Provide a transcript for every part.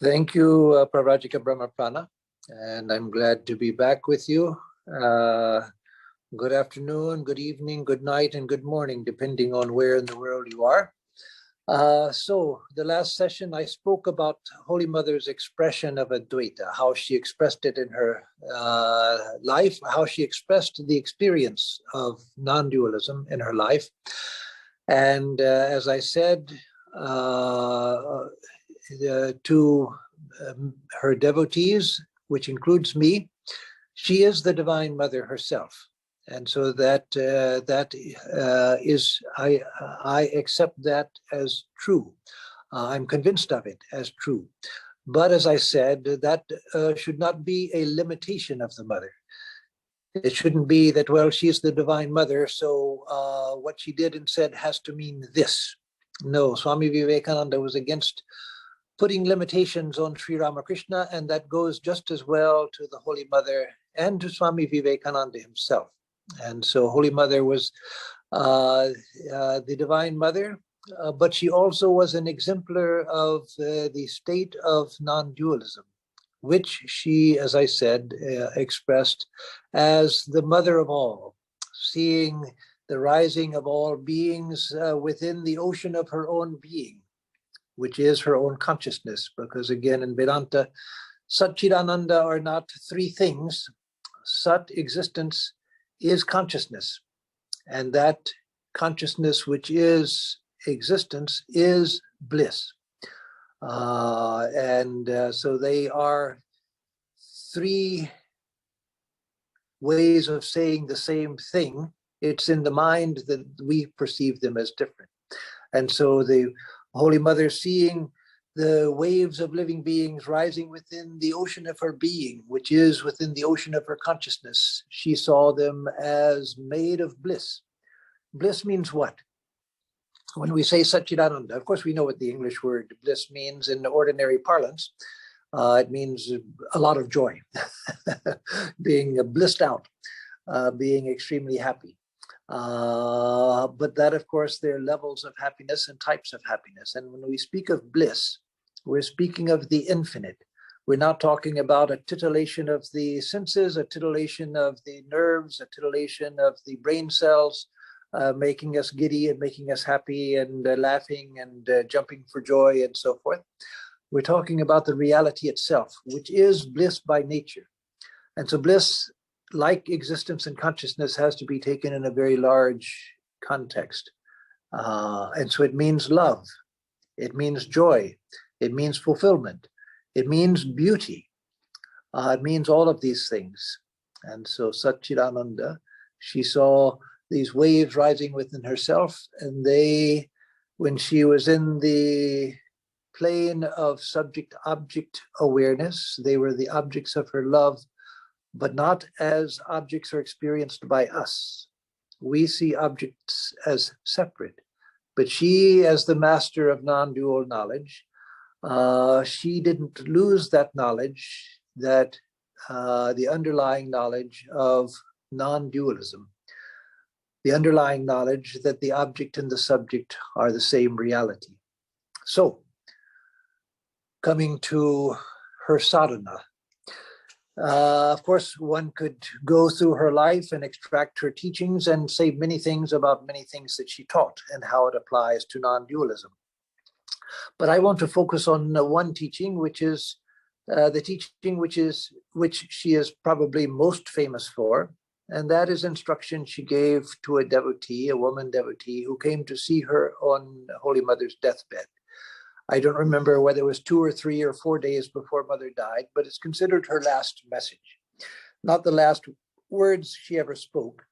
Thank you, Pravajika Brahmaprana, and I'm glad to be back with you. Good afternoon, good evening, good night, and good morning, depending on where in the world you are. So the last session I spoke about Holy Mother's expression of Advaita, how she expressed it in her life, how she expressed the experience of non-dualism in her life. And as I said, to her devotees, which includes me, she is the Divine Mother herself. And so that is, I accept that as true. I'm convinced of it as true. But as I said, that should not be a limitation of the Mother. It shouldn't be that, well, she's the Divine Mother, so what she did and said has to mean this. No, Swami Vivekananda was against putting limitations on Sri Ramakrishna, and that goes just as well to the Holy Mother and to Swami Vivekananda himself. And so Holy Mother was the Divine Mother, but she also was an exemplar of the state of non-dualism, which she, as I said, expressed as the mother of all, seeing the rising of all beings within the ocean of her own being, which is her own consciousness. Because again, in Vedanta, Satchidananda are not three things. Sat, existence, is consciousness. And that consciousness, which is existence, is bliss. So they are three ways of saying the same thing. It's in the mind that we perceive them as different. And so the Holy Mother, seeing the waves of living beings rising within the ocean of her being, which is within the ocean of her consciousness, she saw them as made of bliss. Bliss means what? When we say Satchidananda, of course, we know what the English word bliss means in ordinary parlance. It means a lot of joy, being blissed out, being extremely happy. But that, of course, there are levels of happiness and types of happiness. And when we speak of bliss, we're speaking of the infinite. We're not talking about a titillation of the senses, a titillation of the nerves, a titillation of the brain cells, making us giddy and making us happy and laughing and jumping for joy and so forth. We're talking about the reality itself, which is bliss by nature. And so bliss, like existence and consciousness, has to be taken in a very large context. And so it means love. It means joy. It means fulfillment. It means beauty. It means all of these things. And so Satchidananda, she saw these waves rising within herself, and they, when she was in the plane of subject-object awareness, they were the objects of her love, but not as objects are experienced by us. We see objects as separate, but she, as the master of non-dual knowledge, she didn't lose that knowledge, that the underlying knowledge of non-dualism, the underlying knowledge that the object and the subject are the same reality. So, coming to her sadhana, of course, one could go through her life and extract her teachings and say many things about many things that she taught and how it applies to non-dualism. But I want to focus on one teaching, which is the teaching which she is probably most famous for, and that is instruction she gave to a devotee, a woman devotee, who came to see her on Holy Mother's deathbed. I don't remember whether it was 2 or 3 or 4 days before Mother died, but it's considered her last message. Not the last words she ever spoke,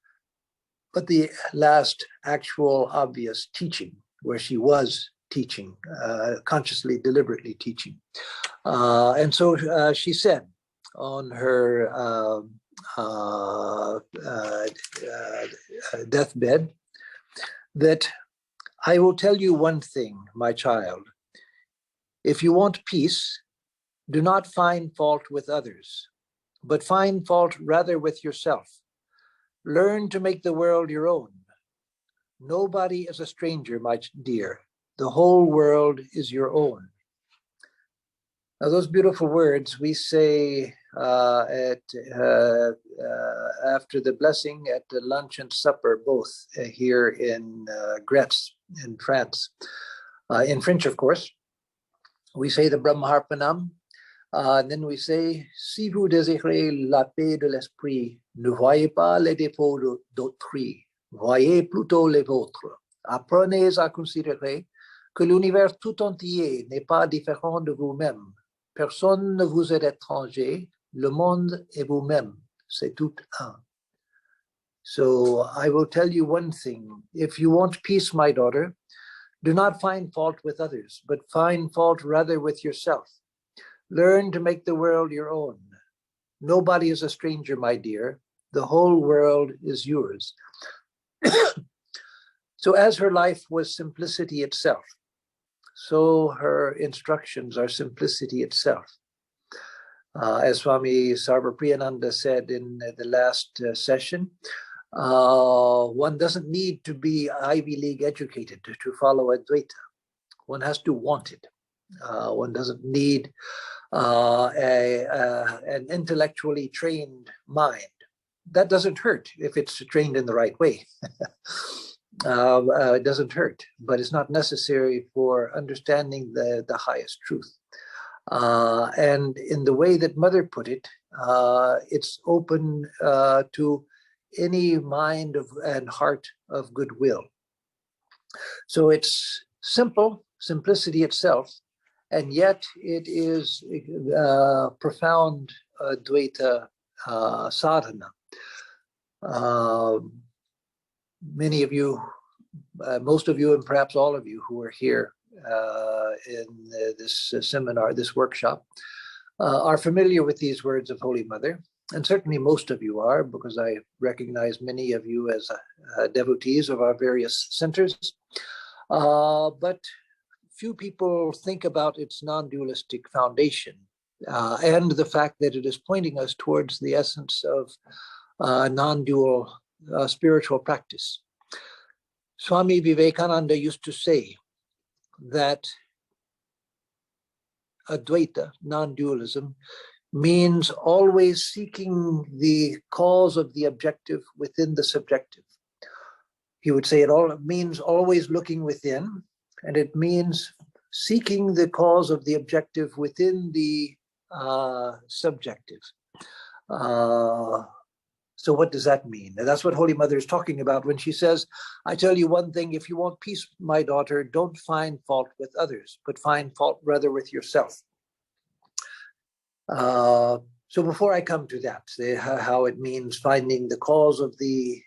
but the last actual obvious teaching, where she was teaching, consciously, deliberately teaching. And so she said on her deathbed that, "I will tell you one thing, my child. If you want peace, do not find fault with others, but find fault rather with yourself. Learn to make the world your own. Nobody is a stranger, my dear. The whole world is your own." Now, those beautiful words we say after the blessing at the lunch and supper, both here in Gretz in France. In French, of course, we say the Brahmarpanam. Then we say, si vous désirez la paix de l'esprit, ne voyez pas les défauts d'autrui, voyez plutôt les vôtres. Apprenez à considérer que l'univers tout entier n'est pas différent de vous-même. Personne ne vous est étranger, le monde est vous-même, c'est tout un. So I will tell you one thing. If you want peace, my daughter, do not find fault with others, but find fault rather with yourself. Learn to make the world your own. Nobody is a stranger, my dear. The whole world is yours. So as her life was simplicity itself, so her instructions are simplicity itself. As Swami Sarvapriyananda said in the last session, one doesn't need to be Ivy League educated to follow Advaita. One has to want it. One doesn't need an intellectually trained mind. That doesn't hurt if it's trained in the right way. It doesn't hurt, but it's not necessary for understanding the highest truth. And in the way that Mother put it, it's open to any mind and heart of goodwill. So it's simple, simplicity itself, and yet it is profound Dvaita sadhana. Many of you, most of you, and perhaps all of you who are here in this seminar, this workshop, are familiar with these words of Holy Mother. And certainly most of you are, because I recognize many of you as devotees of our various centers. But few people think about its non-dualistic foundation and the fact that it is pointing us towards the essence of non-dual spiritual practice. Swami Vivekananda used to say that Advaita, non-dualism, means always seeking the cause of the objective within the subjective. He would say it means always looking within, and it means seeking the cause of the objective within the subjective. So what does that mean? And that's what Holy Mother is talking about when she says, I tell you one thing, if you want peace, my daughter, don't find fault with others, but find fault rather with yourself. So before I come to that, how it means finding the cause of the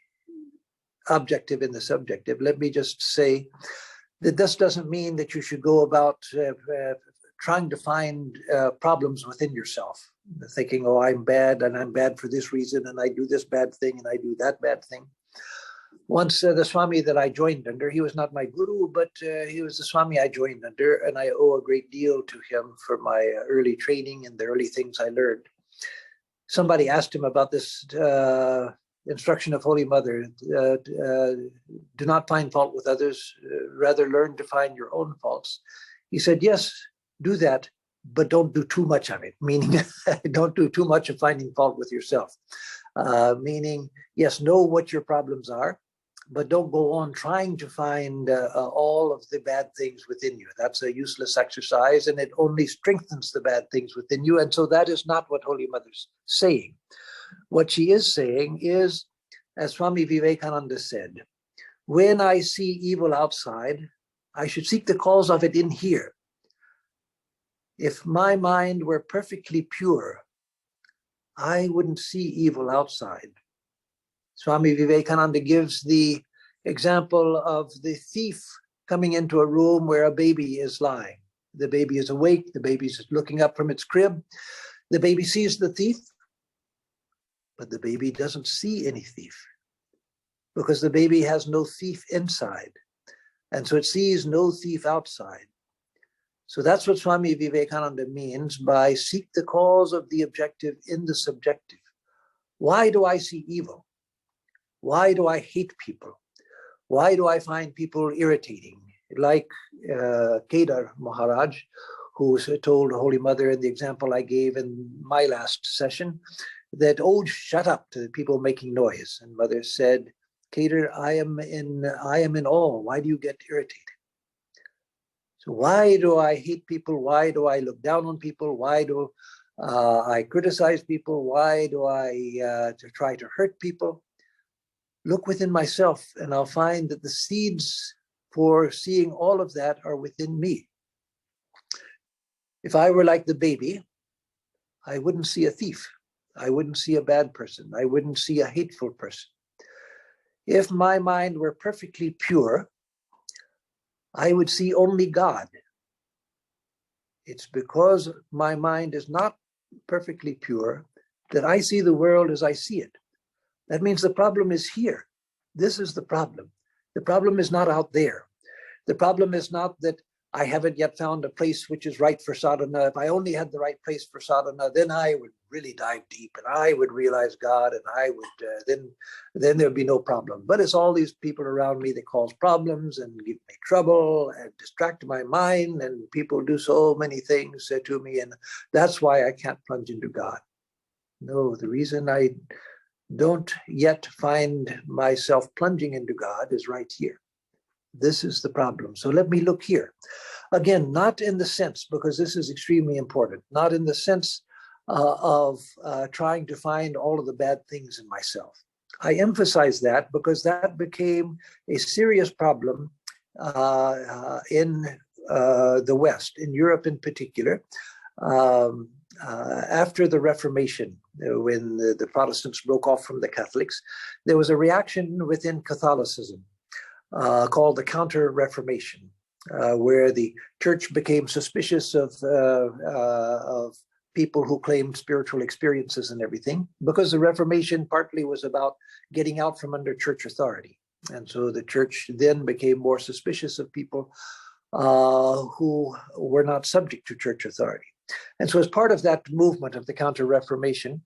objective in the subjective, let me just say that this doesn't mean that you should go about trying to find problems within yourself, thinking, oh, I'm bad and I'm bad for this reason and I do this bad thing and I do that bad thing. Once the Swami that I joined under, he was not my guru, but he was the Swami I joined under, and I owe a great deal to him for my early training and the early things I learned. Somebody asked him about this instruction of Holy Mother, do not find fault with others, rather learn to find your own faults. He said, yes, do that, but don't do too much of it, meaning don't do too much of finding fault with yourself. Meaning, yes, know what your problems are, but don't go on trying to find all of the bad things within you. That's a useless exercise, and it only strengthens the bad things within you. And so that is not what Holy Mother's saying. What she is saying is, as Swami Vivekananda said, when I see evil outside, I should seek the cause of it in here. If my mind were perfectly pure, I wouldn't see evil outside. Swami Vivekananda gives the example of the thief coming into a room where a baby is lying. The baby is awake, the baby is looking up from its crib. The baby sees the thief, but the baby doesn't see any thief because the baby has no thief inside. And so it sees no thief outside. So that's what Swami Vivekananda means by seek the cause of the objective in the subjective. Why do I see evil? Why do I hate people? Why do I find people irritating? Like Kedar Maharaj, who told Holy Mother in the example I gave in my last session that, oh, shut up to the people making noise. And Mother said, Cater, I am in awe. Why do you get irritated? So why do I hate people? Why do I look down on people? Why do I criticize people? Why do I try to hurt people? Look within myself, and I'll find that the seeds for seeing all of that are within me. If I were like the baby, I wouldn't see a thief. I wouldn't see a bad person. I wouldn't see a hateful person. If my mind were perfectly pure, I would see only God. It's because my mind is not perfectly pure that I see the world as I see it. That means the problem is here. This is the problem. The problem is not out there. The problem is not that I haven't yet found a place which is right for sadhana. If I only had the right place for sadhana, then I would really dive deep and I would realize God, and I would then there'd be no problem. But it's all these people around me that cause problems and give me trouble and distract my mind, and people do so many things to me, and that's why I can't plunge into God. No, the reason I don't yet find myself plunging into God is right here. This is the problem. So let me look here. Again, not in the sense, because this is extremely important, not in the sense of trying to find all of the bad things in myself. I emphasize that because that became a serious problem in the West, in Europe in particular, after the Reformation, when the Protestants broke off from the Catholics. There was a reaction within Catholicism called the Counter-Reformation, where the church became suspicious of people who claimed spiritual experiences and everything, because the Reformation partly was about getting out from under church authority. And so the church then became more suspicious of people who were not subject to church authority. And so as part of that movement of the Counter-Reformation,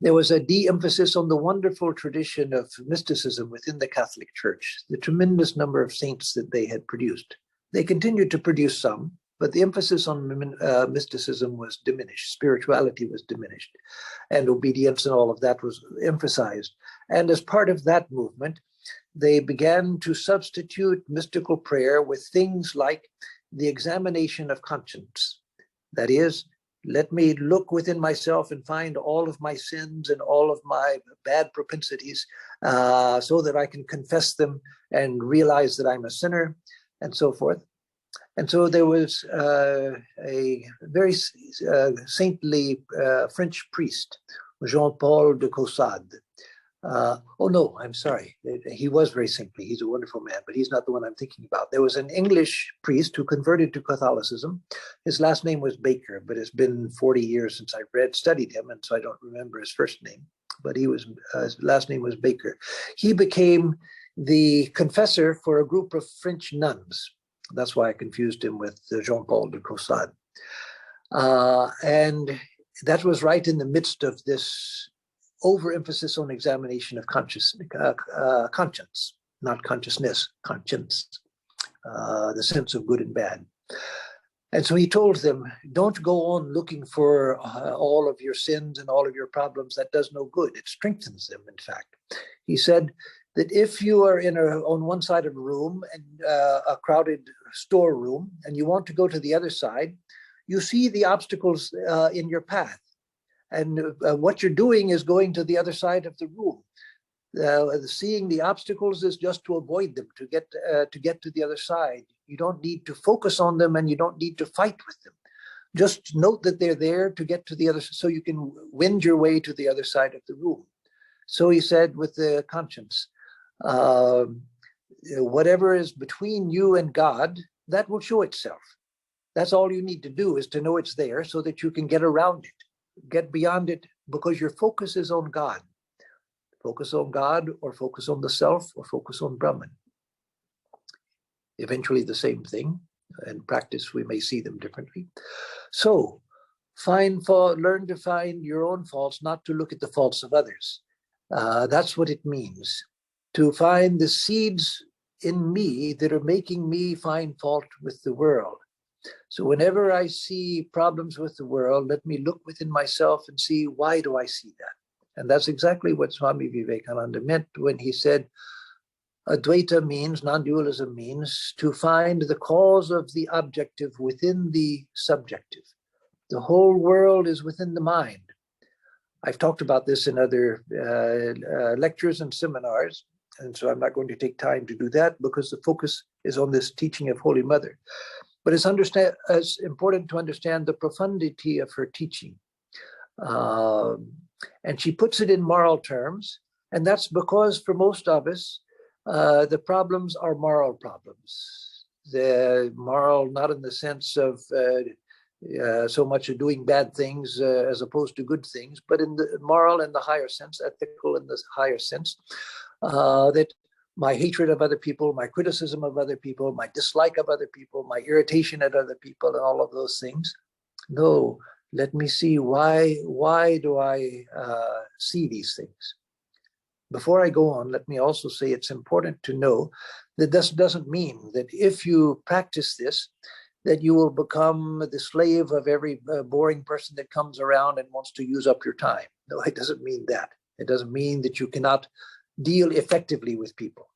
there was a de-emphasis on the wonderful tradition of mysticism within the Catholic Church, the tremendous number of saints that they had produced. They continued to produce some, but the emphasis on mysticism was diminished. Spirituality was diminished, and obedience and all of that was emphasized. And as part of that movement, they began to substitute mystical prayer with things like the examination of conscience. That is, let me look within myself and find all of my sins and all of my bad propensities so that I can confess them and realize that I'm a sinner and so forth. And so there was a very saintly French priest, Jean-Paul de Caussade. Oh no, I'm sorry. He was very saintly. He's a wonderful man, but he's not the one I'm thinking about. There was an English priest who converted to Catholicism. His last name was Baker, but it's been 40 years since I studied him, and so I don't remember his first name. But his last name was Baker. He became the confessor for a group of French nuns. That's why I confused him with Jean-Paul de Caussade. And that was right in the midst of this overemphasis on examination of conscience, not consciousness, conscience, the sense of good and bad. And so he told them, don't go on looking for all of your sins and all of your problems. That does no good. It strengthens them, in fact. He said that if you are on one side of a room, and a crowded storeroom, and you want to go to the other side, you see the obstacles in your path. And what you're doing is going to the other side of the room. Seeing the obstacles is just to avoid them, to get to the other side. You don't need to focus on them, and you don't need to fight with them. Just note that they're there to get to the other, so you can wend your way to the other side of the room. So he said with the conscience, whatever is between you and God, that will show itself. That's all you need to do, is to know it's there so that you can get around it, get beyond it, because your focus is on God. Focus on God, or focus on the self, or focus on Brahman. Eventually the same thing. In practice, we may see them differently. So learn to find your own faults, not to look at the faults of others. That's what it means, to find the seeds in me that are making me find fault with the world. So whenever I see problems with the world, let me look within myself and see, why do I see that? And that's exactly what Swami Vivekananda meant when he said, Advaita means, non-dualism means, to find the cause of the objective within the subjective. The whole world is within the mind. I've talked about this in other lectures and seminars, and so I'm not going to take time to do that because the focus is on this teaching of Holy Mother. But it's important to understand the profundity of her teaching. And she puts it in moral terms, and that's because for most of us, the problems are moral problems. The moral, not in the sense of so much of doing bad things as opposed to good things, but in the moral in the higher sense, ethical in the higher sense, that my hatred of other people, my criticism of other people, my dislike of other people, my irritation at other people, and all of those things. No, let me see, why do I see these things? Before I go on, let me also say it's important to know that this doesn't mean that if you practice this, that you will become the slave of every boring person that comes around and wants to use up your time. No, it doesn't mean that. It doesn't mean that you cannot deal effectively with people.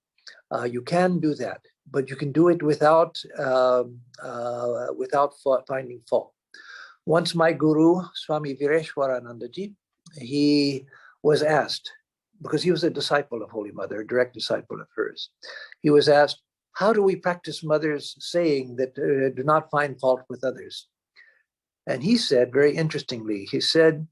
You can do that, but you can do it without finding fault. Once my guru, Swami Vireshwaranandaji, he was asked, because he was a disciple of Holy Mother, a direct disciple of hers, he was asked, how do we practice Mother's saying that do not find fault with others? And he said, very interestingly, he said,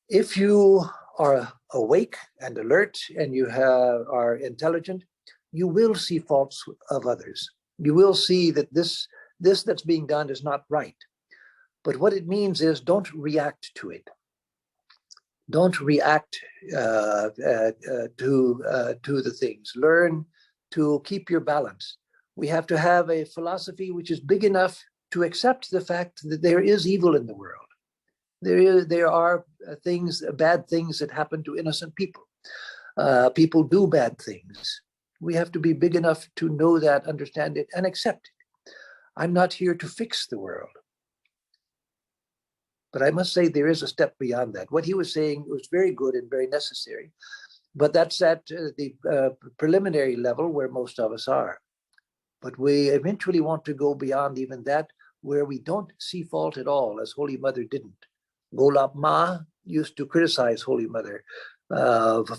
if you are awake and alert and you are intelligent, you will see faults of others. You will see that this that's being done is not right. But what it means is don't react to it. Don't react to the things. Learn to keep your balance. We have to have a philosophy which is big enough to accept the fact that there is evil in the world. There are things, bad things that happen to innocent people. People do bad things. We have to be big enough to know that, understand it, and accept it. I'm not here to fix the world. But I must say there is a step beyond that. What he was saying was very good and very necessary, but that's at the preliminary level where most of us are. But we eventually want to go beyond even that, where we don't see fault at all, as Holy Mother didn't. Golap Ma used to criticize Holy Mother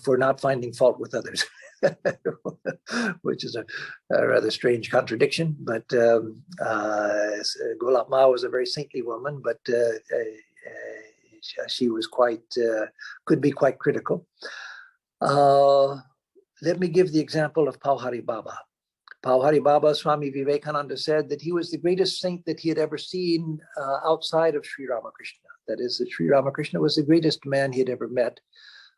for not finding fault with others, which is a rather strange contradiction. But Golap Ma was a very saintly woman, but she was could be quite critical. Let me give the example of Pahari Baba. Pahari Baba, Swami Vivekananda said that he was the greatest saint that he had ever seen outside of Sri Ramakrishna. That is, that Sri Ramakrishna was the greatest man he had ever met,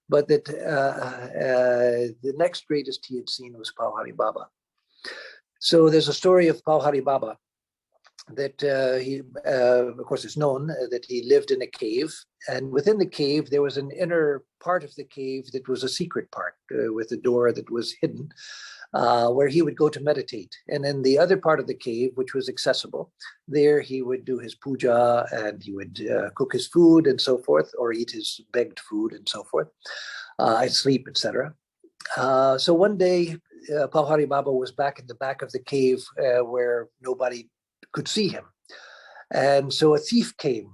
but that the next greatest he had seen was Pahari Baba. So there's a story of Pahari Baba that he, of course, it's known that he lived in a cave, and within the cave there was an inner part of the cave that was a secret part with a door that was hidden, where he would go to meditate. And in the other part of the cave, which was accessible, there he would do his puja and he would cook his food and so forth, or eat his begged food and so forth, and sleep, etc. So one day, Pahari Baba was back in the back of the cave where nobody could see him. And so a thief came,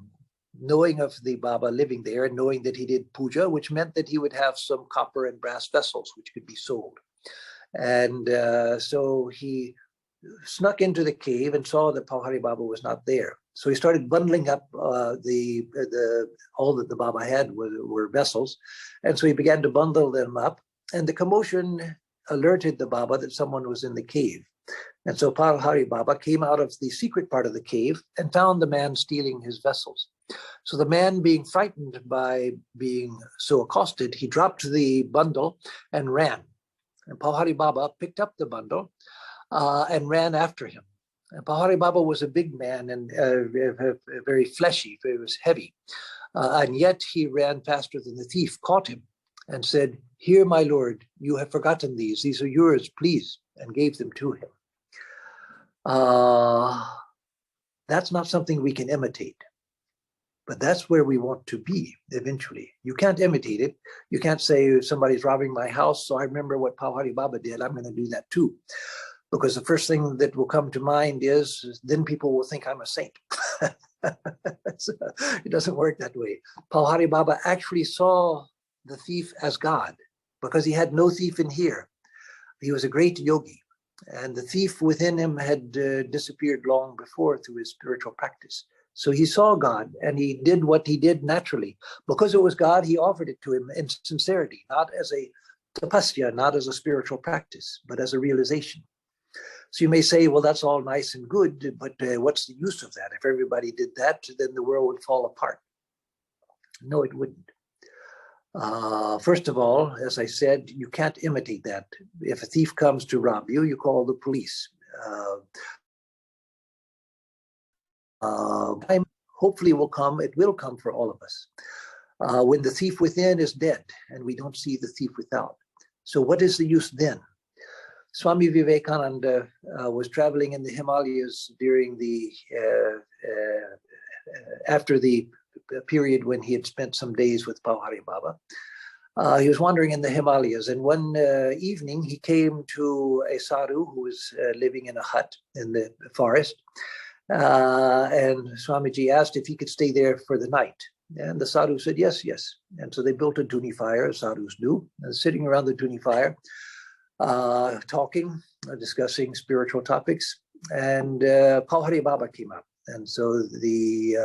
knowing of the Baba living there and knowing that he did puja, which meant that he would have some copper and brass vessels which could be sold. And so he snuck into the cave and saw that Pahari Baba was not there. So he started bundling up all that the Baba had were vessels. And so he began to bundle them up. And the commotion alerted the Baba that someone was in the cave. And so Pahari Baba came out of the secret part of the cave and found the man stealing his vessels. So the man, being frightened by being so accosted, he dropped the bundle and ran. And Pahari Baba picked up the bundle and ran after him. And Pahari Baba was a big man and very fleshy, it was heavy. And yet he ran faster than the thief, caught him and said, "Here, my lord, you have forgotten these. These are yours, please," and gave them to him. That's not something we can imitate. But that's where we want to be eventually. You can't imitate it. You can't say somebody's robbing my house, so I remember what Pahari Baba did, I'm going to do that too. Because the first thing that will come to mind is then people will think I'm a saint. So it doesn't work that way. Pahari Baba actually saw the thief as God because he had no thief in here. He was a great yogi, and the thief within him had disappeared long before through his spiritual practice. So he saw God, and he did what he did naturally. Because it was God, he offered it to him in sincerity, not as a tapasya, not as a spiritual practice, but as a realization. So you may say, well, that's all nice and good, but what's the use of that? If everybody did that, then the world would fall apart. No, it wouldn't. First of all, as I said, you can't imitate that. If a thief comes to rob you, you call the police. Time hopefully will come, it will come for all of us. When the thief within is dead and we don't see the thief without. So what is the use then? Swami Vivekananda was traveling in the Himalayas during the, after the period when he had spent some days with Pahari Baba. He was wandering in the Himalayas, and one evening he came to a sadhu who was living in a hut in the forest. And Swamiji asked if he could stay there for the night. And the sadhu said, yes, yes. And so they built a dhuni fire, as sadhus do, and sitting around the dhuni fire, talking, discussing spiritual topics. And Pahari Baba came up. And so the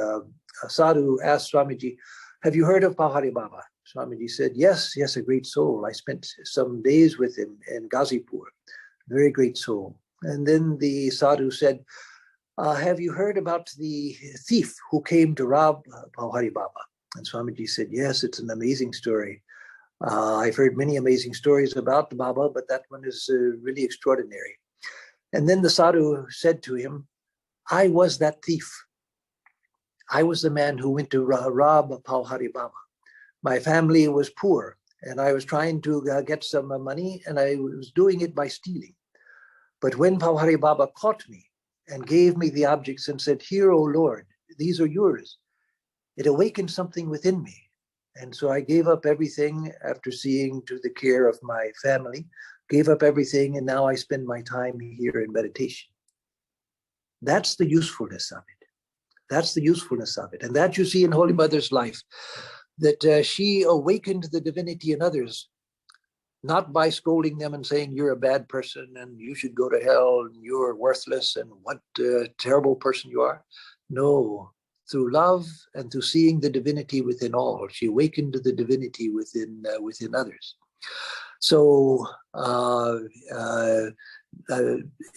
sadhu asked Swamiji, have you heard of Pahari Baba? Swamiji said, yes, yes, a great soul. I spent some days with him in Ghazipur. Very great soul. And then the sadhu said, have you heard about the thief who came to rob Pahari Baba? And Swamiji said, yes, it's an amazing story. I've heard many amazing stories about the Baba, but that one is really extraordinary. And then the sadhu said to him, I was that thief. I was the man who went to rob Pahari Baba. My family was poor, and I was trying to get some money, and I was doing it by stealing. But when Pahari Baba caught me and gave me the objects and said, here, O Lord, these are yours, it awakened something within me. And so I gave up everything after seeing to the care of my family, gave up everything, and now I spend my time here in meditation. That's the usefulness of it. That's the usefulness of it. And that you see in Holy Mother's life, that she awakened the divinity in others, not by scolding them and saying, you're a bad person and you should go to hell and you're worthless and what a terrible person you are. No, through love and through seeing the divinity within all, she awakened the divinity within others. So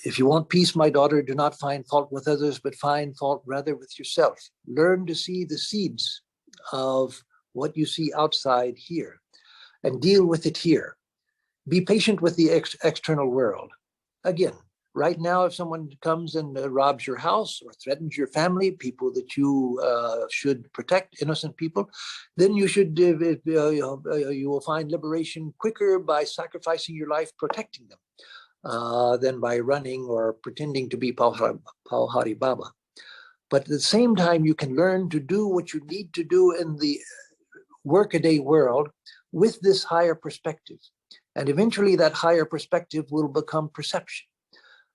if you want peace, my daughter, do not find fault with others, but find fault rather with yourself. Learn to see the seeds of what you see outside here and deal with it here. Be patient with the external world. Again, right now, if someone comes and robs your house or threatens your family, people that you should protect, innocent people, then you should, you will find liberation quicker by sacrificing your life protecting them than by running or pretending to be Pahari Baba. But at the same time, you can learn to do what you need to do in the workaday world with this higher perspective. And eventually that higher perspective will become perception.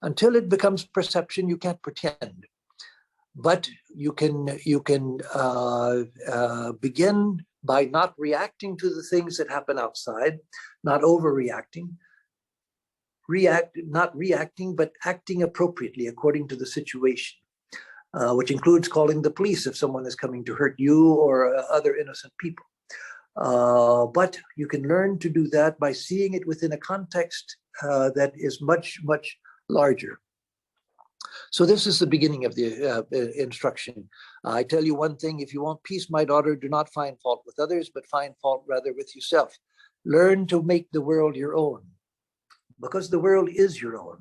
Until it becomes perception, you can't pretend. But you can begin by not reacting to the things that happen outside, not overreacting, not reacting, but acting appropriately according to the situation, which includes calling the police if someone is coming to hurt you or other innocent people. But you can learn to do that by seeing it within a context that is much, much larger. So this is the beginning of the instruction. I tell you one thing, if you want peace, my daughter, do not find fault with others, but find fault rather with yourself. Learn to make the world your own, because the world is your own.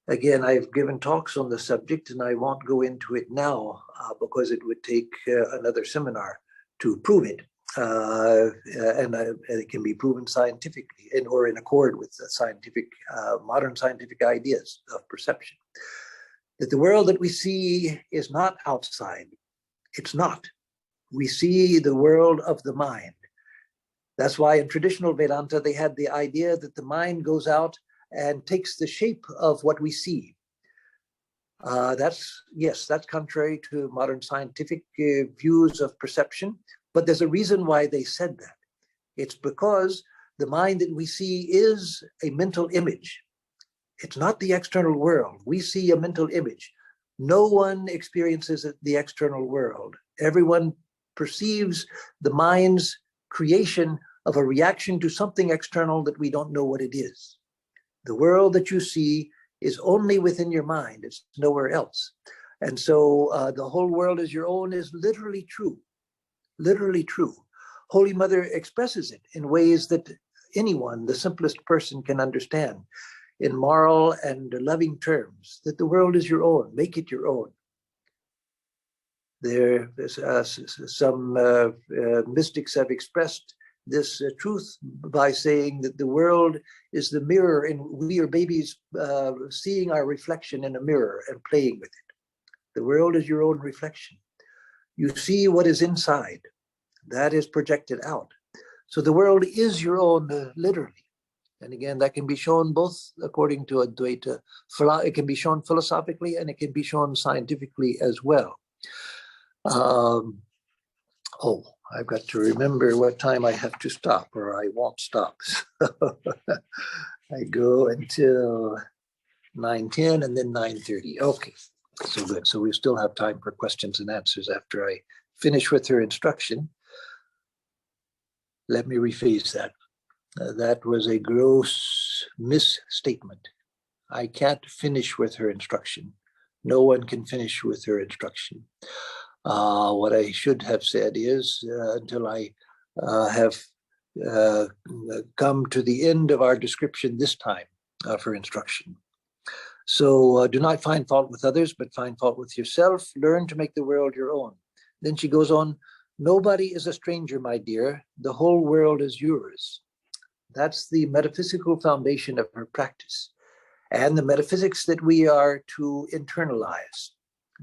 Again, I've given talks on the subject, and I won't go into it now because it would take another seminar to prove it. And it can be proven scientifically or in accord with the scientific, modern scientific ideas of perception. that the world that we see is not outside. It's not. We see the world of the mind. That's why in traditional Vedanta, they had the idea that the mind goes out and takes the shape of what we see. That's contrary to modern scientific views of perception, but there's a reason why they said that. It's because the mind that we see is a mental image. It's not the external world. We see a mental image. No one experiences the external world. Everyone perceives the mind's creation of a reaction to something external that we don't know what it is. The world that you see is only within your mind. It's nowhere else. And so the whole world is your own is literally true. Literally true. Holy Mother expresses it in ways that anyone, the simplest person, can understand in moral and loving terms, that the world is your own. Make it your own. Some mystics have expressed this truth by saying that the world is the mirror, and we are babies seeing our reflection in a mirror and playing with it. The world is your own reflection. You see what is inside. That is projected out. So the world is your own, literally. And again, that can be shown both according to Advaita. It can be shown philosophically and it can be shown scientifically as well. I've got to remember what time I have to stop or I won't stop. I go until 9:10 and then 9:30. Okay, so good. So we still have time for questions and answers after I finish with her instruction. Let me rephrase that. That was a gross misstatement. I can't finish with her instruction. No one can finish with her instruction. What I should have said is until I have come to the end of our description this time of her instruction. So do not find fault with others, but find fault with yourself. Learn to make the world your own. Then she goes on, nobody is a stranger, my dear. The whole world is yours. That's the metaphysical foundation of her practice and the metaphysics that we are to internalize.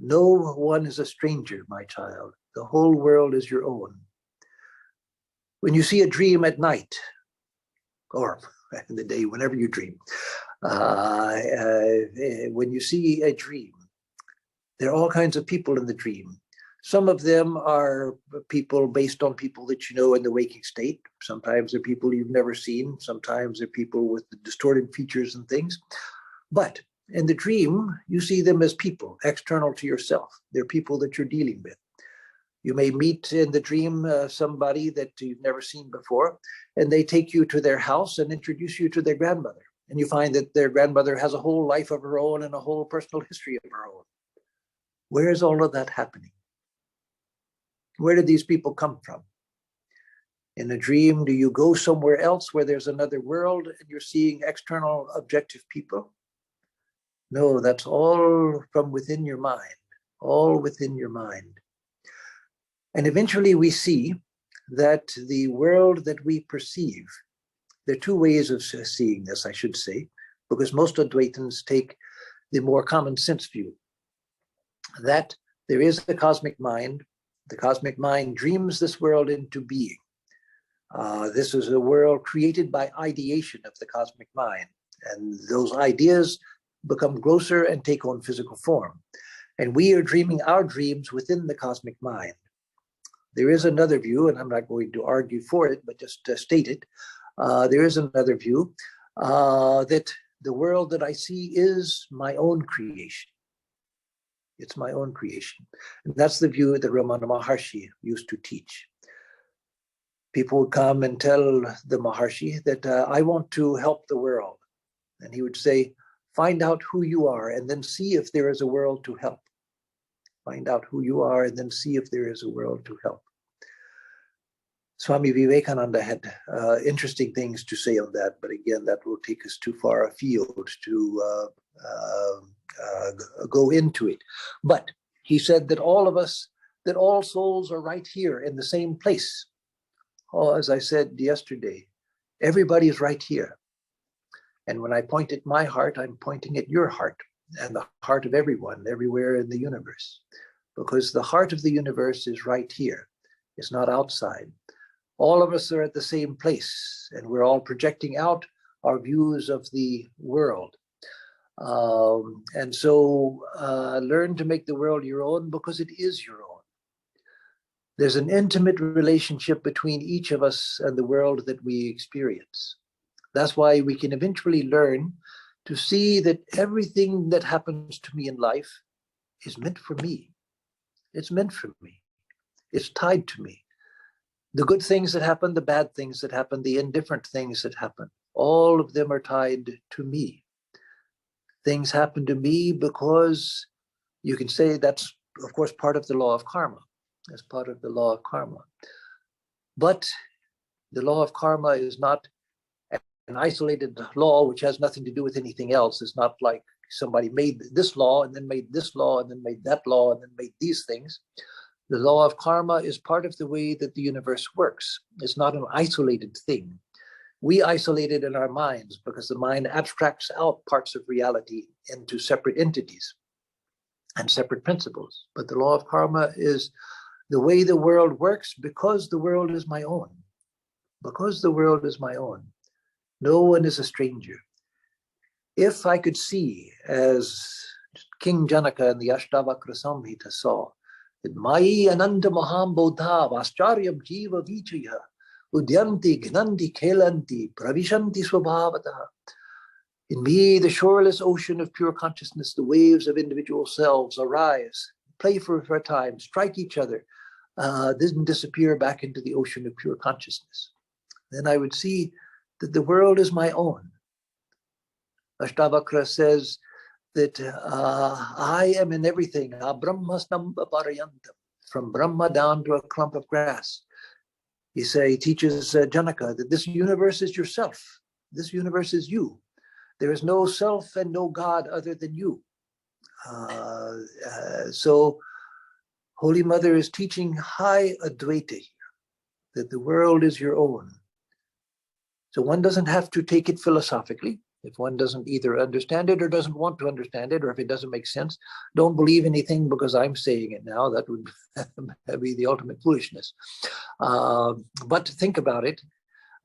No one is a stranger, my child. The whole world is your own. When you see a dream at night, or in the day, whenever you dream, when you see a dream, there are all kinds of people in the dream. Some of them are people based on people that you know in the waking state. Sometimes they're people you've never seen. Sometimes they're people with distorted features and things. But in the dream, you see them as people external to yourself. They're people that you're dealing with. You may meet in the dream somebody that you've never seen before, and they take you to their house and introduce you to their grandmother. And you find that their grandmother has a whole life of her own and a whole personal history of her own. Where is all of that happening? Where did these people come from? In a dream, do you go somewhere else where there's another world and you're seeing external objective people? No, that's all from within your mind, all within your mind. And eventually we see that the world that we perceive, there are two ways of seeing this, I should say, because most Advaitins take the more common sense view, that there is the cosmic mind. The cosmic mind dreams this world into being. This is a world created by ideation of the cosmic mind. And those ideas become grosser and take on physical form. And we are dreaming our dreams within the cosmic mind. There is another view, and I'm not going to argue for it, but just state it. There is another view that the world that I see is my own creation. It's my own creation. And that's the view that Ramana Maharshi used to teach. People would come and tell the Maharshi that I want to help the world. And he would say, find out who you are and then see if there is a world to help. Find out who you are and then see if there is a world to help. Swami Vivekananda had interesting things to say on that, but again, that will take us too far afield to go into it. But he said that all of us, that all souls are right here in the same place. Oh, as I said yesterday, everybody is right here. And when I point at my heart, I'm pointing at your heart. and the heart of everyone, everywhere in the universe. Because the heart of the universe is right here. It's not outside. All of us are at the same place, and we're all projecting out our views of the world. And so learn to make the world your own, because it is your own. There's an intimate relationship between each of us and the world that we experience. That's why we can eventually learn to see that everything that happens to me in life is meant for me. It's meant for me. It's tied to me. The good things that happen, the bad things that happen, the indifferent things that happen, all of them are tied to me. Things happen to me because you can say that's, of course, part of the law of karma. That's part of the law of karma. But the law of karma is not an isolated law which has nothing to do with anything else. It's not like somebody made this law and then made this law and then made that law and then made these things. The law of karma is part of the way that the universe works. It's not an isolated thing. We isolate it in our minds because the mind abstracts out parts of reality into separate entities and separate principles. But the law of karma is the way the world works, because the world is my own. Because the world is my own. No one is a stranger. If I could see, as King Janaka in the Ashtavakra Samhita saw, that Mai Ananda Maham Bodha Vascharya Jiva Vichaya Udyanti Gnanti Kelanti Pravishanti Swabhavataha. In me, the shoreless ocean of pure consciousness, the waves of individual selves arise, play for a time, strike each other, then disappear back into the ocean of pure consciousness. Then I would see that the world is my own. Ashtavakra says that I am in everything, Brahmasnamba Parayantam, from Brahma down to a clump of grass. He teaches Janaka that this universe is yourself. This universe is you. There is no self and no God other than you. So Holy Mother is teaching high Advaita here, that the world is your own. So one doesn't have to take it philosophically. If one doesn't either understand it or doesn't want to understand it, or if it doesn't make sense, don't believe anything because I'm saying it now. That would be the ultimate foolishness. But think about it.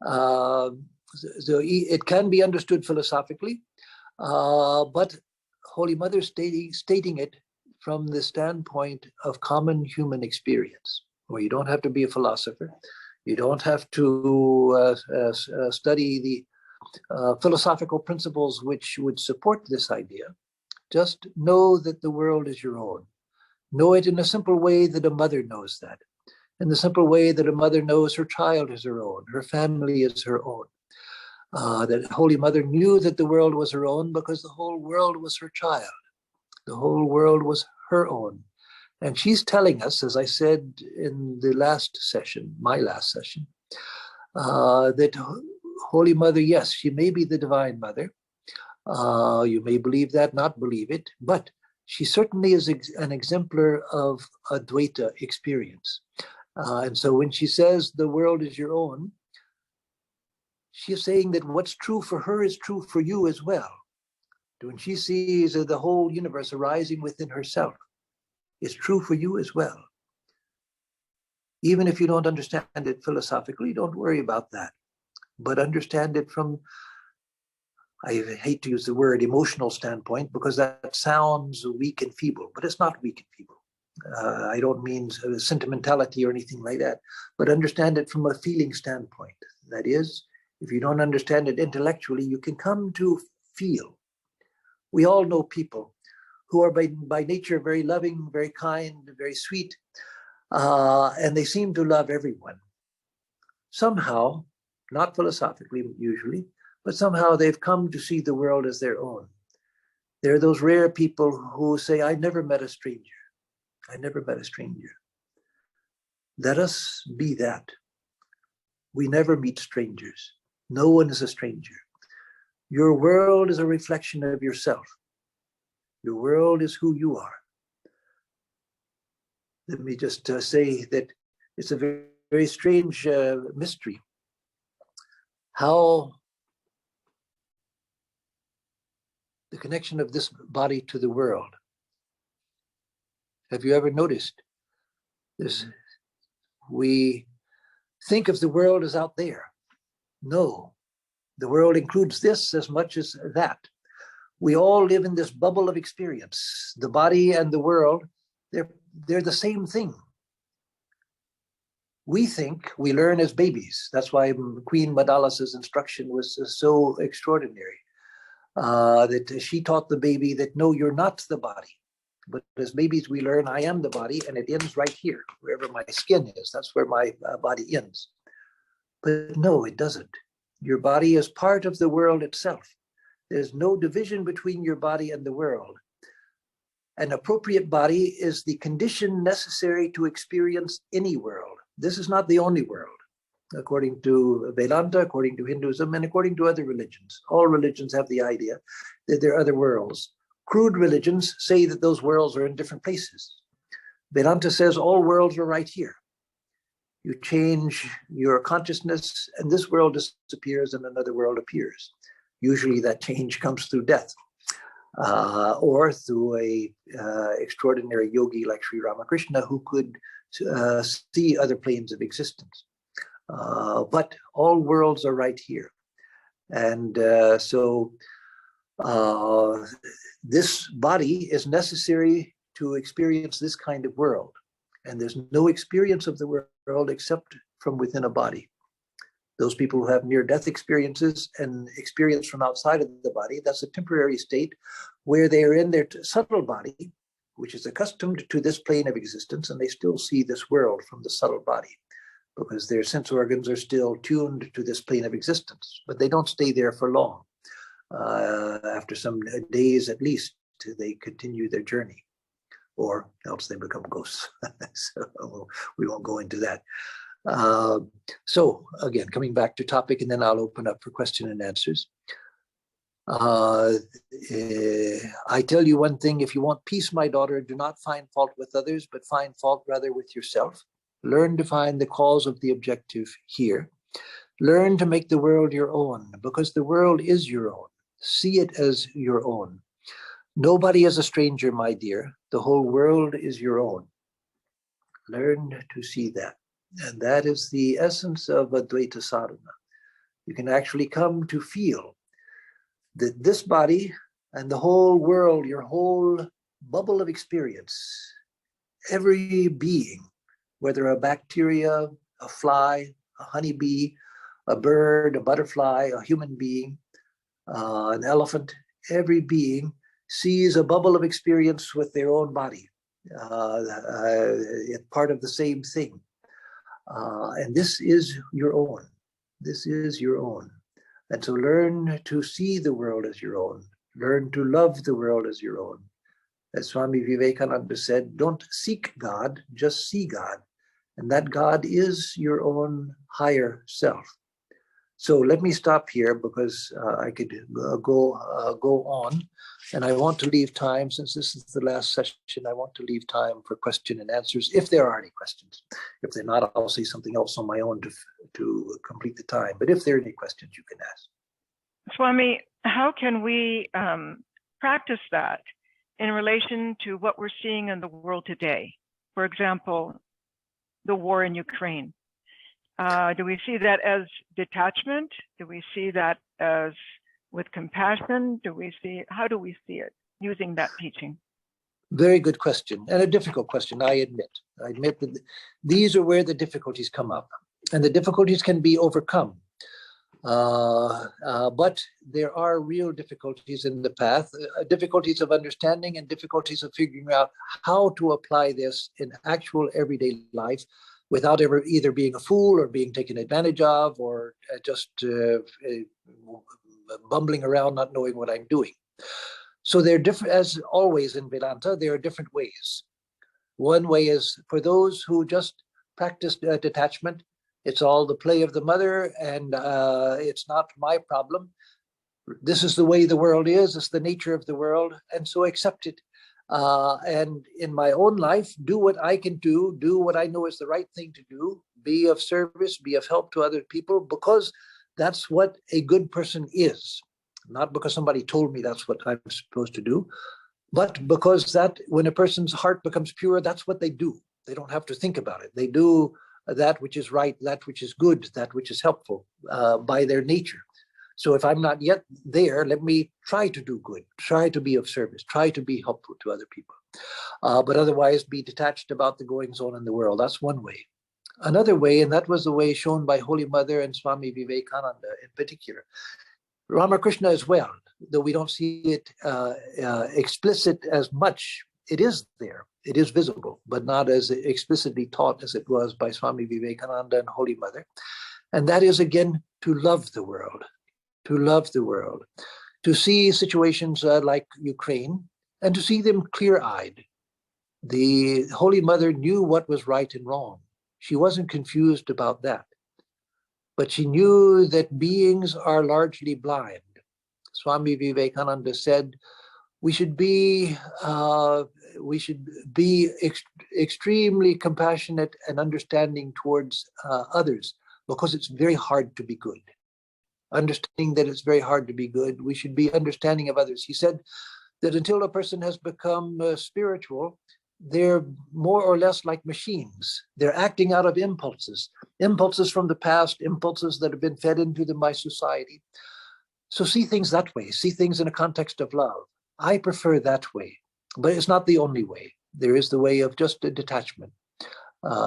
So it can be understood philosophically, but Holy Mother stating it from the standpoint of common human experience, where you don't have to be a philosopher. You don't have to study the philosophical principles which would support this idea. Just know that the world is your own. Know it in a simple way that a mother knows that. In the simple way that a mother knows her child is her own, her family is her own. That Holy Mother knew that the world was her own because the whole world was her child. The whole world was her own. And she's telling us, as I said in the last session, my last session, that Holy Mother, yes, she may be the Divine Mother. You may believe that, not believe it, but she certainly is an exemplar of Advaita experience. And so when she says the world is your own, she's saying that what's true for her is true for you as well. When she sees the whole universe arising within herself, it's true for you as well. Even if you don't understand it philosophically, don't worry about that. But understand it from, I hate to use the word emotional standpoint, because that sounds weak and feeble, but it's not weak and feeble. I don't mean sentimentality or anything like that, but understand it from a feeling standpoint. That is, if you don't understand it intellectually, you can come to feel. We all know people who are by nature very loving, very kind, very sweet, and they seem to love everyone. Somehow, not philosophically usually, but somehow they've come to see the world as their own. There are those rare people who say, I never met a stranger. I never met a stranger. Let us be that. We never meet strangers. No one is a stranger. Your world is a reflection of yourself. Your world is who you are. Let me just say that it's a very, very strange mystery. How the connection of this body to the world. Have you ever noticed this? We think of the world as out there. No, the world includes this as much as that. We all live in this bubble of experience. The body and the world, they're the same thing. We think we learn as babies. That's why Queen Madalas's instruction was so extraordinary. That she taught the baby that, no, you're not the body. But as babies, we learn, I am the body, and it ends right here, wherever my skin is. That's where my body ends. But no, it doesn't. Your body is part of the world itself. There's no division between your body and the world. An appropriate body is the condition necessary to experience any world. This is not the only world. According to Vedanta, according to Hinduism, and according to other religions. All religions have the idea that there are other worlds. Crude religions say that those worlds are in different places. Vedanta says all worlds are right here. You change your consciousness and this world disappears and another world appears. Usually that change comes through death or through a extraordinary yogi like Sri Ramakrishna who could see other planes of existence. But all worlds are right here. And so this body is necessary to experience this kind of world. And there's no experience of the world except from within a body. Those people who have near-death experiences and experience from outside of the body, that's a temporary state where they are in their subtle body, which is accustomed to this plane of existence, and they still see this world from the subtle body because their sense organs are still tuned to this plane of existence, but they don't stay there for long. After some days at least, they continue their journey, or else they become ghosts. So we won't go into that. So again, coming back to topic, and then I'll open up for question and answers. I tell you one thing, if you want peace, my daughter, do not find fault with others, but find fault rather with yourself. Learn to find the cause of the objective here. Learn to make the world your own, because the world is your own. See it as your own. Nobody is a stranger, my dear. The whole world is your own. Learn to see that. And that is the essence of Advaita Sadhana. You can actually come to feel that this body and the whole world, your whole bubble of experience, every being, whether a bacteria, a fly, a honeybee, a bird, a butterfly, a human being, an elephant, every being sees a bubble of experience with their own body, part of the same thing. And this is your own. This is your own. And so learn to see the world as your own. Learn to love the world as your own. As Swami Vivekananda said, don't seek God, just see God. And that God is your own higher self. So let me stop here because I could go on, and I want to leave time, since this is the last session, I want to leave time for question and answers, if there are any questions. If they're not, I'll say something else on my own to complete the time. But if there are any questions, you can ask. Swami, how can we practice that in relation to what we're seeing in the world today? For example, the war in Ukraine. Do we see that as detachment? Do we see that as with compassion? How do we see it using that teaching? Very good question, and a difficult question, I admit. I admit that these are where the difficulties come up, and the difficulties can be overcome. But there are real difficulties in the path, difficulties of understanding and difficulties of figuring out how to apply this in actual everyday life, without ever either being a fool or being taken advantage of, or just bumbling around not knowing what I'm doing. So they're different, as always in Vedanta, there are different ways. One way is for those who just practice detachment. It's all the play of the mother, and it's not my problem. This is the way the world is, it's the nature of the world, and so accept it. And in my own life, do what I can do what I know is the right thing to do, be of service, be of help to other people, because that's what a good person is. not because somebody told me that's what I'm supposed to do, but because that when a person's heart becomes pure, that's what they do. They don't have to think about it. They do that which is right, that which is good, that which is helpful by their nature. So if I'm not yet there, let me try to do good, try to be of service, try to be helpful to other people. But otherwise be detached about the goings on in the world. That's one way. Another way, and that was the way shown by Holy Mother and Swami Vivekananda in particular. Ramakrishna as well, though we don't see it explicit as much, it is there, it is visible, but not as explicitly taught as it was by Swami Vivekananda and Holy Mother. And that is, again, to love the world, to love the world, to see situations like Ukraine, and to see them clear-eyed. The Holy Mother knew what was right and wrong. She wasn't confused about that. But she knew that beings are largely blind. Swami Vivekananda said, we should be extremely compassionate and understanding towards others, because it's very hard to be good. Understanding that it's very hard to be good, we should be understanding of others. He said that until a person has become spiritual, they're more or less like machines. They're acting out of impulses from the past, impulses that have been fed into them by society. So see things that way, see things in a context of love. I prefer that way, but it's not the only way. There is the way of just a detachment,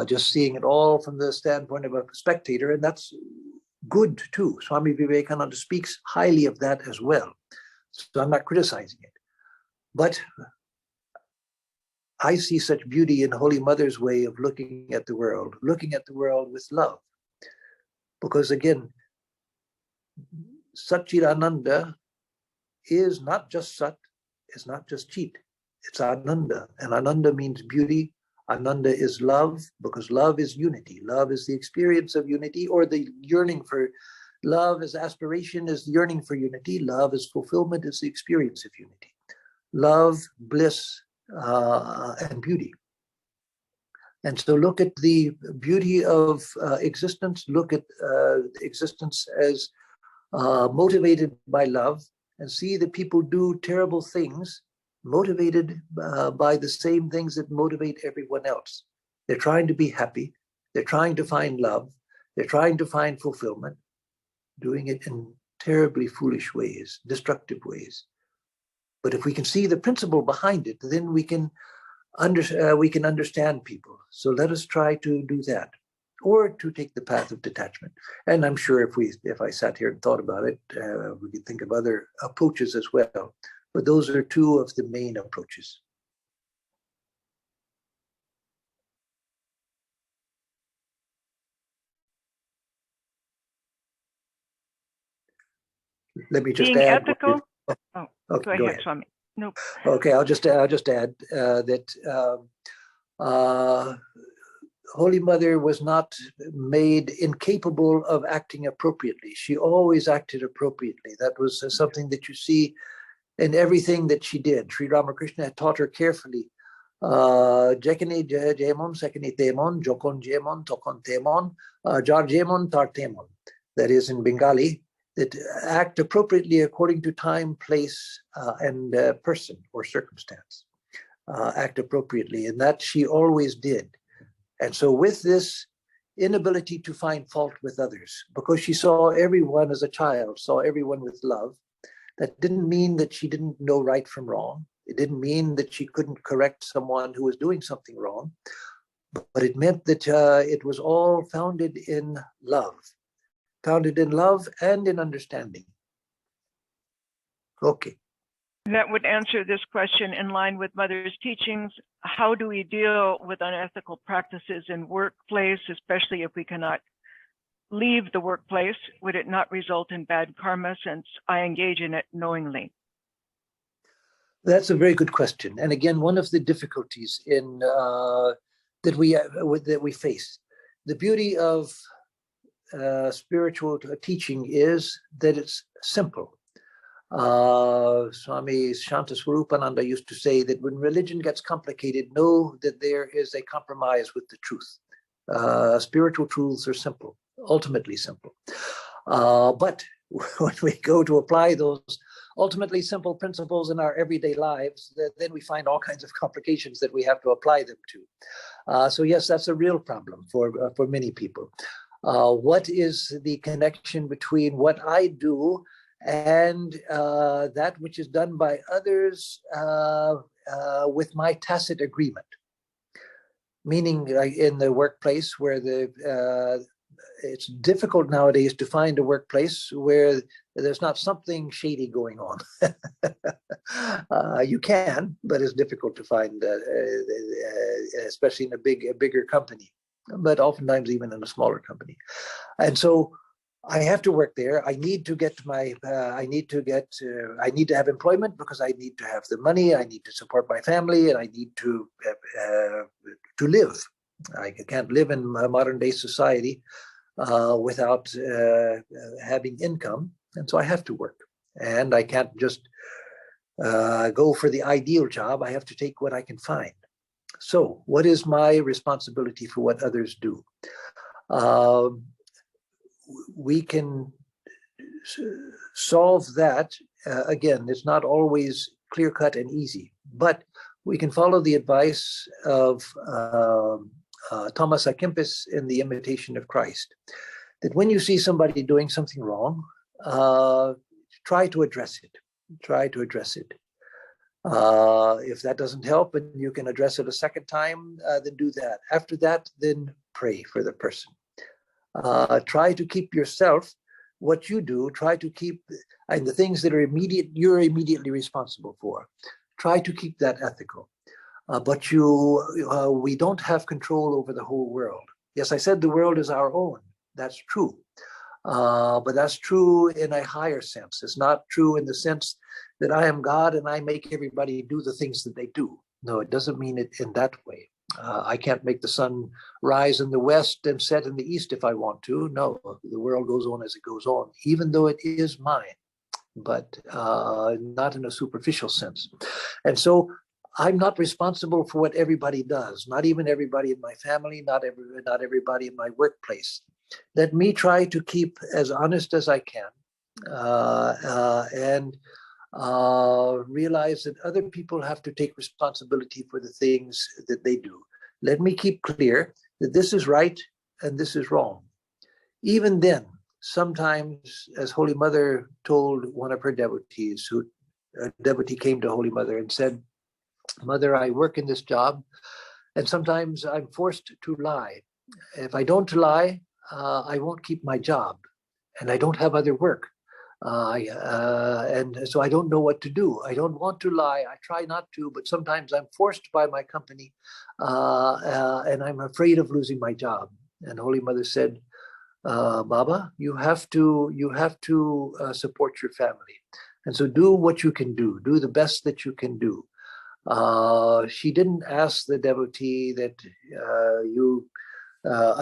just seeing it all from the standpoint of a spectator, and that's good too. Swami Vivekananda speaks highly of that as well. So I'm not criticizing it. But I see such beauty in Holy Mother's way of looking at the world with love. Because again, Satchidananda is not just Sat, it's not just Chit, it's Ananda. And Ananda means beauty. Ananda is love, because love is unity. Love is the experience of unity, or the yearning for love as aspiration is yearning for unity. Love as fulfillment is the experience of unity. Love, bliss, and beauty. And so look at the beauty of existence, look at existence as motivated by love, and see that people do terrible things motivated by the same things that motivate everyone else. They're trying to be happy, they're trying to find love, they're trying to find fulfillment, doing it in terribly foolish ways, destructive ways. But if we can see the principle behind it, then we can understand people. So let us try to do that, or to take the path of detachment. And I'm sure if I sat here and thought about it, we could think of other approaches as well. But those are two of the main approaches. Let me just Being add. ethical. Okay, go ahead, Swami. Nope. Okay, I'll just add that Holy Mother was not made incapable of acting appropriately. She always acted appropriately. That was something that you see in everything that she did. Sri Ramakrishna had taught her carefully. Jekani jemon, sekani temon, jokon jemon, tokon temon, jar jemon, tar temon. That is in Bengali, that act appropriately according to time, place, and person or circumstance. Act appropriately, and that she always did. And so with this inability to find fault with others, because she saw everyone as a child, saw everyone with love, that didn't mean that she didn't know right from wrong. It didn't mean that she couldn't correct someone who was doing something wrong, but it meant that it was all founded in love and in understanding. Okay. That would answer this question in line with Mother's teachings. How do we deal with unethical practices in workplace, especially if we cannot leave the workplace? Would it not result in bad karma since I engage in it knowingly? That's a very good question. And again, one of the difficulties in that we face. The beauty of spiritual teaching is that it's simple. Swami Shantaswarupananda used to say that when religion gets complicated, know that there is a compromise with the truth. Spiritual truths are simple, ultimately simple. But when we go to apply those ultimately simple principles in our everyday lives, then we find all kinds of complications that we have to apply them to. So yes, that's a real problem for many people. What is the connection between what I do and that which is done by others with my tacit agreement? Meaning in the workplace where it's difficult nowadays to find a workplace where there's not something shady going on. You can, but it's difficult to find, especially in a bigger company, but oftentimes even in a smaller company. And so I have to work there. I need to get I need to have employment because I need to have the money. I need to support my family, and I need to live. I can't live in modern day society without having income, and so I have to work. And I can't just go for the ideal job. I have to take what I can find. So, what is my responsibility for what others do? We can solve that. Again, it's not always clear-cut and easy, but we can follow the advice of Thomas à Kempis in The Imitation of Christ, that when you see somebody doing something wrong, try to address it. Try to address it. If that doesn't help and you can address it a second time, then do that. After that, then pray for the person. Try to keep yourself, what you do, try to keep, and the things that are you're immediately responsible for. Try to keep that ethical. But we don't have control over the whole world. Yes, I said the world is our own. That's true. But that's true in a higher sense. It's not true in the sense that I am God and I make everybody do the things that they do. No, it doesn't mean it in that way. I can't make the sun rise in the west and set in the east if I want to. No, the world goes on as it goes on, even though it is mine, but not in a superficial sense. And so I'm not responsible for what everybody does, not even everybody in my family, not everybody in my workplace. Let me try to keep as honest as I can and realize that other people have to take responsibility for the things that they do. Let me keep clear that this is right and this is wrong. Even then, sometimes, as Holy Mother told one of her devotees, a devotee came to Holy Mother and said, "Mother, I work in this job, and sometimes I'm forced to lie. If I don't lie, I won't keep my job, and I don't have other work. And so I don't know what to do. I don't want to lie. I try not to, but sometimes I'm forced by my company, and I'm afraid of losing my job." And Holy Mother said, "Baba, you have to support your family, and so do what you can do. Do the best that you can do." She didn't ask the devotee that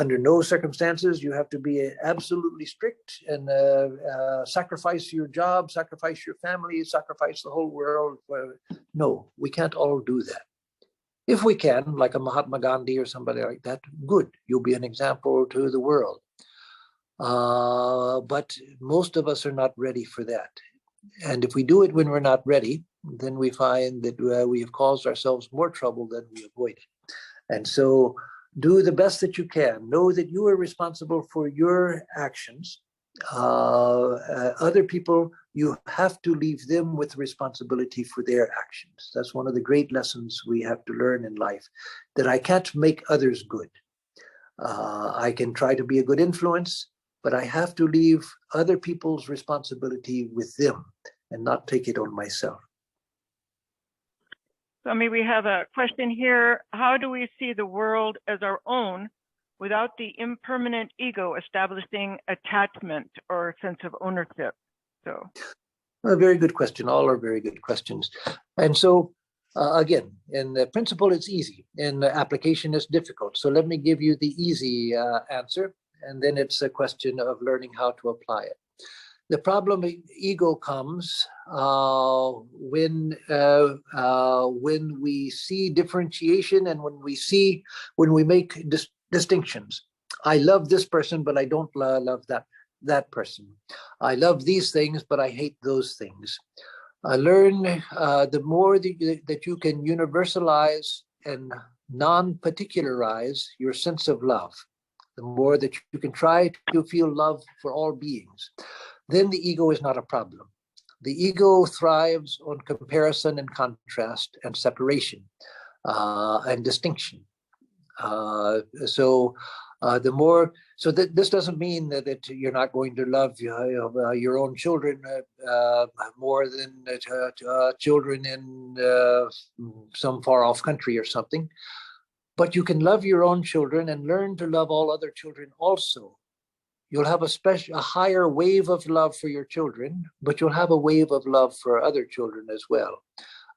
under no circumstances you have to be absolutely strict and sacrifice your job, sacrifice your family, sacrifice the whole world. No, we can't all do that. If we can, like a Mahatma Gandhi or somebody like that, good. You'll be an example to the world. But most of us are not ready for that. And if we do it when we're not ready, then we find that we have caused ourselves more trouble than we avoided. And so do the best that you can. Know that you are responsible for your actions. Other people, you have to leave them with responsibility for their actions. That's one of the great lessons we have to learn in life, that I can't make others good. I can try to be a good influence, but I have to leave other people's responsibility with them and not take it on myself. Swami, we have a question here. How do we see the world as our own without the impermanent ego establishing attachment or sense of ownership? So, a very good question. All are very good questions. And so, again, in the principle, it's easy. In the application, it's difficult. So let me give you the easy answer, and then it's a question of learning how to apply it. The problem ego comes when we see differentiation and when we make distinctions. I love this person, but I don't love that. that person. I love these things, but I hate those things. Learn the more that you can universalize and non-particularize your sense of love, the more that you can try to feel love for all beings, then the ego is not a problem. The ego thrives on comparison and contrast and separation and distinction. This doesn't mean that you're not going to love your own children more than children in some far off country or something. But you can love your own children and learn to love all other children also. You'll have a higher wave of love for your children, but you'll have a wave of love for other children as well.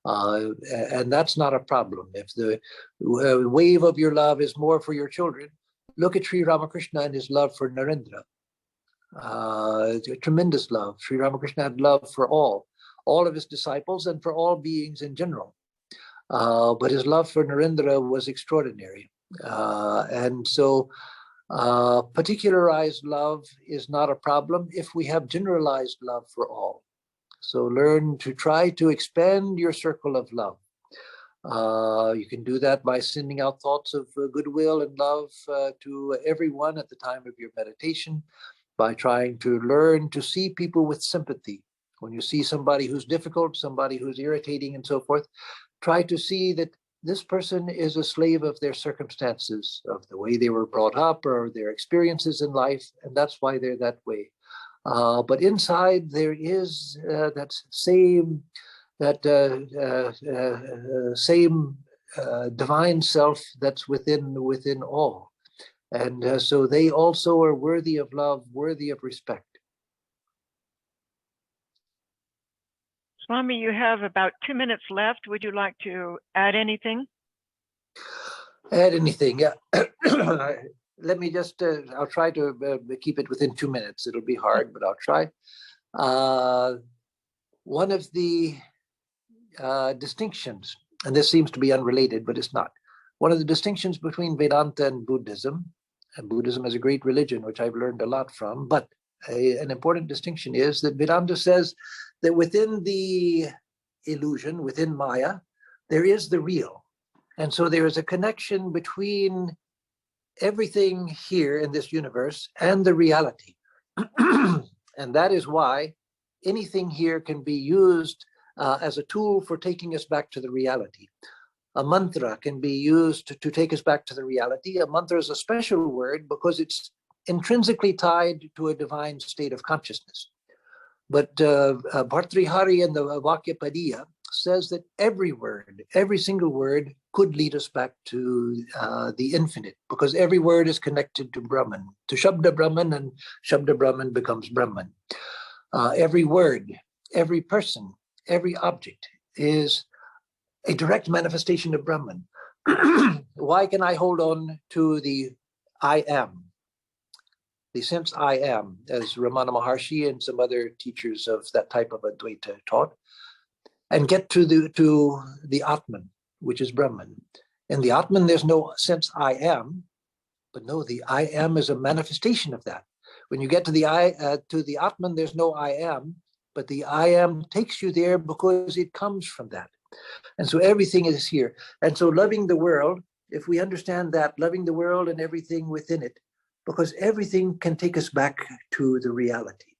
And that's not a problem. If the wave of your love is more for your children, look at Sri Ramakrishna and his love for Narendra. Tremendous love. Sri Ramakrishna had love for all of his disciples and for all beings in general. But his love for Narendra was extraordinary. And so particularized love is not a problem if we have generalized love for all. So learn to try to expand your circle of love. You can do that by sending out thoughts of goodwill and love to everyone at the time of your meditation, by trying to learn to see people with sympathy. When you see somebody who's difficult, somebody who's irritating and so forth, try to see that this person is a slave of their circumstances, of the way they were brought up or their experiences in life, and that's why they're that way. But inside there is that same divine self that's within all, and so they also are worthy of love, worthy of respect. Swami, you have about 2 minutes left. Would you like to add anything? Add anything? Yeah. Let me just, I'll try to keep it within 2 minutes. It'll be hard, but I'll try. One of the distinctions, and this seems to be unrelated, but it's not. One of the distinctions between Vedanta and Buddhism is a great religion, which I've learned a lot from, but an important distinction is that Vedanta says that within the illusion, within Maya, there is the real. And so there is a connection between everything here in this universe and the reality. And that is why anything here can be used as a tool for taking us back to the reality. A mantra can be used to take us back to the reality. A mantra is a special word because it's intrinsically tied to a divine state of consciousness. But Bhartrihari in the Vakyapadiya says that every word, every single word could lead us back to the infinite, because every word is connected to Brahman, to Shabda Brahman, and Shabda Brahman becomes Brahman. Every word, every person, every object is a direct manifestation of Brahman. Why can I hold on to the I am? The sense I am, as Ramana Maharshi and some other teachers of that type of Advaita taught, and get to the Atman, which is Brahman. In the Atman, there's no sense I am, but no, the I am is a manifestation of that. When you get to the Atman, there's no I am, but the I am takes you there because it comes from that. And so everything is here. And so loving the world, if we understand that, loving the world and everything within it, because everything can take us back to the reality.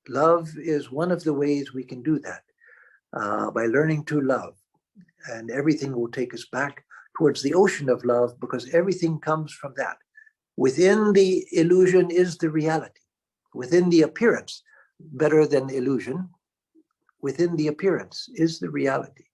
Love is one of the ways we can do that, by learning to love. And everything will take us back towards the ocean of love, because everything comes from that. Within the illusion is the reality. Within the appearance, better than illusion, within the appearance is the reality.